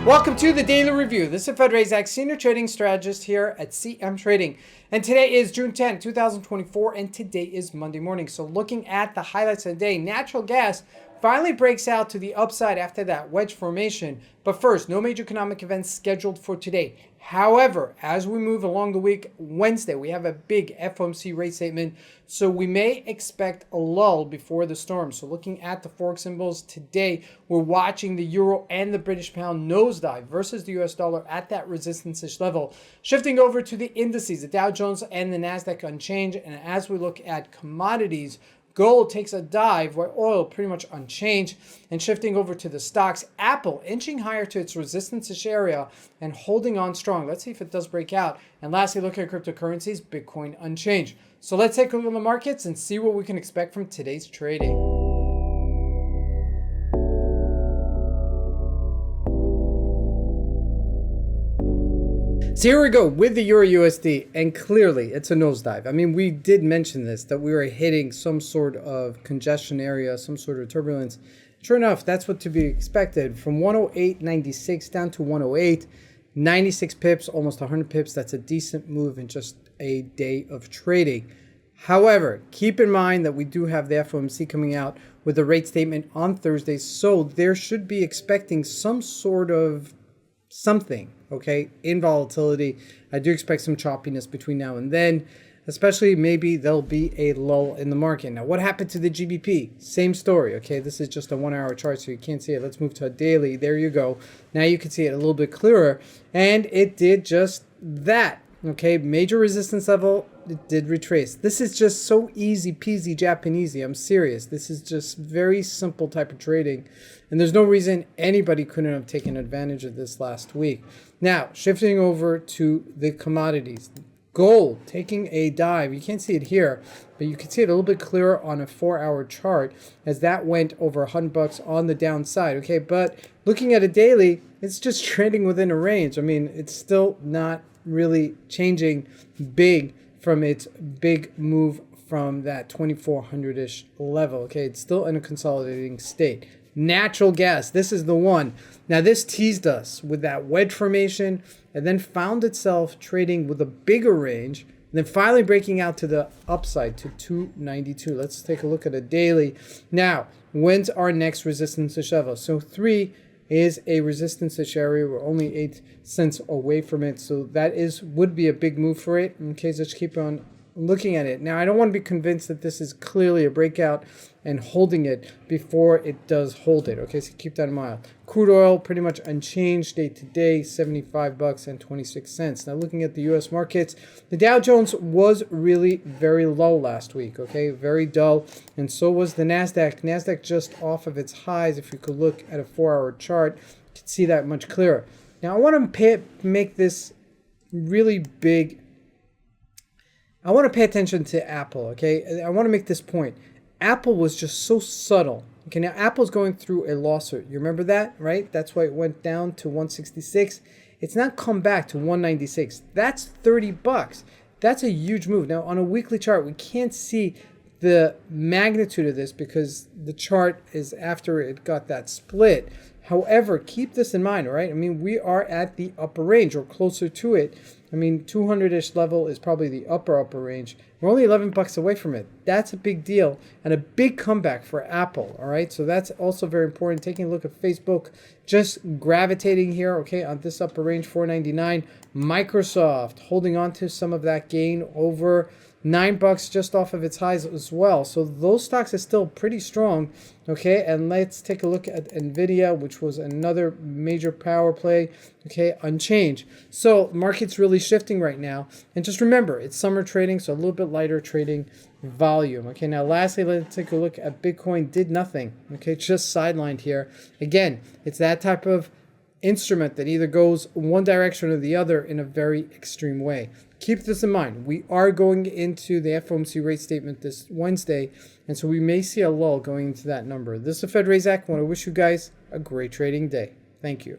Welcome to the Daily Review. This is Fed Razak, Senior Trading Strategist here at CMTrading. And today is June 10, 2024, and today is Monday morning. So looking at the highlights of the day, natural gas finally breaks out to the upside after that wedge formation. But first, no major economic events scheduled for today. However, as we move along the week, Wednesday, we have a big FOMC rate statement. So we may expect a lull before the storm. So looking at the Forex symbols today, we're watching the euro and the British pound nosedive versus the US dollar at that resistance-ish level. Shifting over to the indices, the Dow Jones and the NASDAQ unchanged. And as we look at commodities, gold takes a dive while oil pretty much unchanged. And shifting over to the stocks, Apple inching higher to its resistance-ish area and holding on strong. Let's see if it does break out. And lastly, looking at cryptocurrencies, Bitcoin unchanged. So let's take a look at the markets and see what we can expect from today's trading. So here we go with the Euro USD, and clearly it's a nosedive. I mean, we did mention this, that we were hitting some sort of congestion area, some sort of turbulence. Sure enough, that's what to be expected. From 108.96 down to 108, 96 pips, almost 100 pips. That's a decent move in just a day of trading. However, keep in mind that we do have the FOMC coming out with a rate statement on Thursday, so there should be expecting some sort of something, okay, in volatility. I do expect some choppiness between now and then, especially maybe there'll be a lull in the market. Now, what happened to the GBP? Same story, okay? This is just a 1 hour chart, so you can't see it. Let's move to a daily. There you go. Now you can see it a little bit clearer, and it did just that, okay? Major resistance level, it did retrace. This is just so easy peasy Japanesey. I'm serious. This is just very simple type of trading. And there's no reason anybody couldn't have taken advantage of this last week. Now, shifting over to the commodities. Gold taking a dive. You can't see it here, but you can see it a little bit clearer on a 4 hour chart as that went over $100 on the downside. Okay, but looking at a daily, it's just trading within a range. I mean, it's still not really changing big from its big move from that 2400-ish level. Okay, it's still in a consolidating state. Natural gas, this is the one. Now this teased us with that wedge formation and then found itself trading with a bigger range and then finally breaking out to the upside to 292. Let's take a look at a daily. Now, when's our next resistance level? So 3 is a resistance-ish area. We're only 8 cents away from it. So that would be a big move for it. Okay, so let's keep on looking at it. Now, I don't want to be convinced that this is clearly a breakout and holding it before it does hold it. Okay, so keep that in mind. Crude oil pretty much unchanged day to day, $75.26. Now, looking at the U.S. markets, the Dow Jones was really very low last week. Okay, very dull, and so was the NASDAQ. NASDAQ just off of its highs. If you could look at a 4 hour chart, you could see that much clearer. Now, I want to make this really big. I want to pay attention to Apple, okay? I want to make this point. Apple was just so subtle. Okay, now Apple's going through a lawsuit. You remember that, right? That's why it went down to 166. It's not come back to 196. That's $30. That's a huge move. Now, on a weekly chart, we can't see the magnitude of this because the chart is after it got that split. However, keep this in mind, all right? I mean, we are at the upper range or closer to it. I mean, 200-ish level is probably the upper range. We're only $11 away from it. That's a big deal and a big comeback for Apple, all right? So that's also very important. Taking a look at Facebook, just gravitating here, okay, on this upper range, 499. Microsoft holding on to some of that gain over $9 just off of its highs as well. So those stocks are still pretty strong, okay? And let's take a look at NVIDIA, which was another major power play, okay, unchanged. So market's really shifting right now. And just remember, it's summer trading, so a little bit lighter trading volume. Okay, now lastly, let's take a look at Bitcoin. Did nothing, okay, just sidelined here. Again, it's that type of instrument that either goes one direction or the other in a very extreme way. Keep this in mind. We are going into the FOMC rate statement this Wednesday, and so we may see a lull going into that number. This is Fed Razak. I want to wish you guys a great trading day. Thank you.